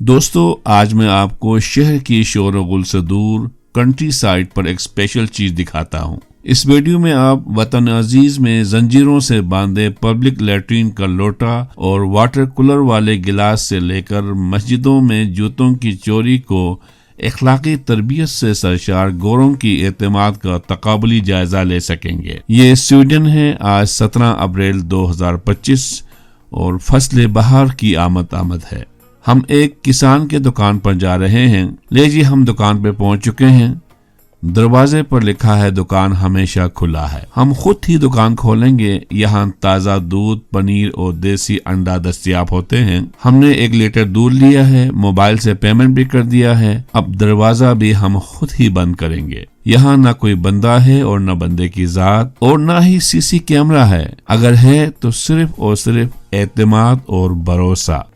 दोस्तों, आज मैं आपको शहर की शोर और गुल से दूर कंट्री साइड पर एक स्पेशल चीज दिखाता हूँ। इस वीडियो में आप वतन अजीज में जंजीरों से बांधे पब्लिक लैट्रीन का लोटा और वाटर कूलर वाले गिलास से लेकर मस्जिदों में जूतों की चोरी को अखलाकी तरबियत से सरशार गोरों की एतमाद का तकाबली जायजा ले सकेंगे। ये स्वीडन है। आज 17 अप्रैल 2025 और फसले बहार की आमद है। हम एक किसान के दुकान पर जा रहे हैं। लीजिए, हम दुकान पर पहुंच चुके हैं। दरवाजे पर लिखा है दुकान हमेशा खुला है। हम खुद ही दुकान खोलेंगे। यहाँ ताज़ा दूध, पनीर और देसी अंडा दस्तयाब होते हैं। हमने 1 लीटर दूध लिया है, मोबाइल से पेमेंट भी कर दिया है। अब दरवाजा भी हम खुद ही बंद करेंगे। यहाँ ना कोई बंदा है और न बंदे की जात और ना ही सीसी कैमरा है। अगर है तो सिर्फ और सिर्फ एतमाद और भरोसा।